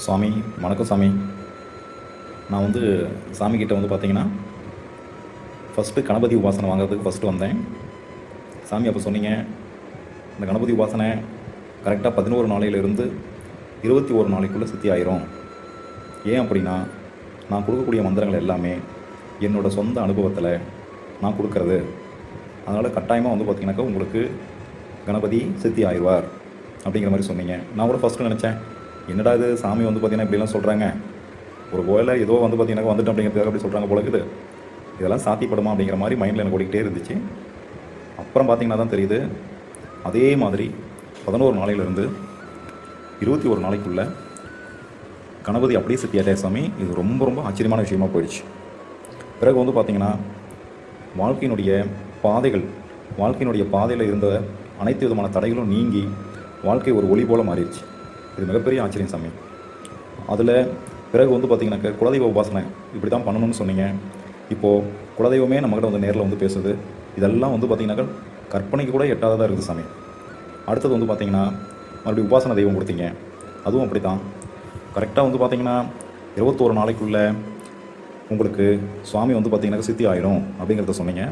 சாமி, வணக்கம் சாமி. நான் வந்து சாமிக்கிட்ட வந்து பார்த்தீங்கன்னா, ஃபஸ்ட்டு கணபதி உபாசனை வாங்குறதுக்கு ஃபஸ்ட்டு வந்தேன். சாமி அப்போ சொன்னீங்க, இந்த கணபதி உபாசனை கரெக்டாக 11 நாளையிலிருந்து 21 நாளைக்குள்ளே சித்தி ஆயிரும். ஏன் அப்படின்னா, நான் கொடுக்கக்கூடிய மந்திரங்கள் எல்லாமே என்னோடய சொந்த அனுபவத்தில் நான் கொடுக்கறது. அதனால் கட்டாயமாக வந்து பார்த்தீங்கன்னாக்கா உங்களுக்கு கணபதி சித்தி ஆயிடுவார் அப்படிங்கிற மாதிரி சொன்னீங்க. நான் கூட ஃபஸ்ட்டு நினச்சேன், என்னடா இது சாமி வந்து பார்த்தீங்கன்னா இப்படிலாம் சொல்கிறாங்க, ஒரு கோயிலில் ஏதோ வந்து பார்த்தீங்கன்னா வந்துட்டு அப்படிங்கிறதுக்காக அப்படி சொல்கிறாங்க போல இருக்குது, இதெல்லாம் சாத்தியப்படுமா அப்படிங்கிற மாதிரி மைண்டில் எனக்கு ஓடிக்கிட்டே இருந்துச்சு. அப்புறம் பார்த்தீங்கன்னா தான் தெரியுது, அதே மாதிரி 11 நாளையிலேருந்து 21 நாளைக்குள்ளே கணபதி அப்படியே சித்தியாட்டே சாமி. இது ரொம்ப ரொம்ப ஆச்சரியமான விஷயமா போயிடுச்சு. பிறகு வந்து பார்த்திங்கன்னா வாழ்க்கையினுடைய பாதையில் இருந்த அனைத்து விதமான தடைகளும் நீங்கி வாழ்க்கை ஒரு ஒளி போல் மாறிடுச்சு. இது மிகப்பெரிய ஆச்சரியம் சாமி. அதில் பிறகு வந்து பார்த்திங்கனாக்கா குலதெய்வ உபாசனை இப்படி தான் பண்ணணும்னு சொன்னீங்க. இப்போது குலதெய்வமே நம்மக்கிட்ட வந்து நேரில் வந்து பேசுது. இதெல்லாம் வந்து பார்த்திங்கனாக்கா கற்பனைக்கு கூட எட்டாததாக இருக்குது சாமி. அடுத்தது வந்து பார்த்திங்கன்னா மறுபடியும் உபாசனை தெய்வம் கொடுத்தீங்க. அதுவும் அப்படி தான் கரெக்டாக வந்து பார்த்திங்கன்னா 21 நாளைக்குள்ளே உங்களுக்கு சுவாமி வந்து பார்த்திங்கனாக்கா சித்தி ஆயிடும் அப்படிங்கிறத சொன்னீங்க.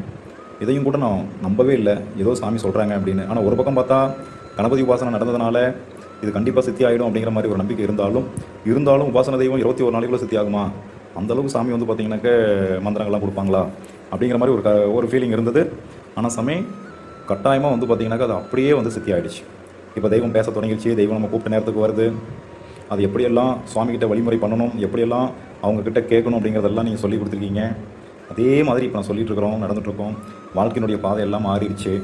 இதையும் கூட நான் நம்பவே இல்லை, ஏதோ சாமி சொல்கிறாங்க அப்படின்னு. ஆனால் ஒரு பக்கம் பார்த்தா கணபதி உபாசனை நடந்ததுனால இது கண்டிப்பாக சித்தி ஆகிடும் அப்படிங்கிற மாதிரி ஒரு நம்பிக்கை இருந்தாலும் உபாசன தெய்வம் 21 நாளைக்குள்ளே சித்தி ஆகுமா, அந்தளவுக்கு சாமி வந்து பார்த்திங்கனாக்கா மந்திரங்கள்லாம் கொடுப்பாங்களா அப்படிங்கிற மாதிரி ஒரு ஃபீலிங் இருந்தது. ஆனால் சாமி கட்டாயமாக வந்து பார்த்திங்கனாக்கா அது அப்படியே வந்து சித்தி ஆகிடுச்சு. இப்போ தெய்வம் பேச தொடங்கிடுச்சு, தெய்வம் நம்ம கூப்பிட்ட நேரத்துக்கு வருது. அது எப்படியெல்லாம் சுவாமிகிட்ட வழிமுறை பண்ணணும், எப்படியெல்லாம் அவங்கக்கிட்ட கேட்கணும் அப்படிங்கிறதெல்லாம் நீங்கள் சொல்லி கொடுத்துருக்கீங்க. அதே மாதிரி இப்போ நான் சொல்லிகிட்டு இருக்கிறோம், நடந்துகிட்ருக்கோம். வாழ்க்கையினுடைய பாதை எல்லாம் மாறிடுச்சு.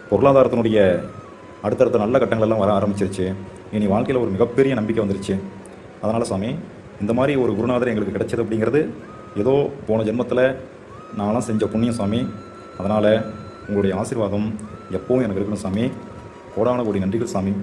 பொருளாதாரத்தினுடைய அடுத்தடுத்த நல்ல கட்டங்களெல்லாம் வர ஆரம்பிச்சிருச்சு. இனி வாழ்க்கையில் ஒரு மிகப்பெரிய நம்பிக்கை வந்துருச்சு. அதனால் சாமி, இந்த மாதிரி ஒரு குருநாதர் எங்களுக்கு கிடைச்சது அப்படிங்கிறது ஏதோ போன ஜென்மத்தில் நான்லாம் செஞ்ச புண்ணியம் சாமி. அதனால் உங்களுடைய ஆசீர்வாதம் எப்போவும் எனக்கு இருக்கணும் சாமி. கோடான கோடி நன்றிகள் சாமி.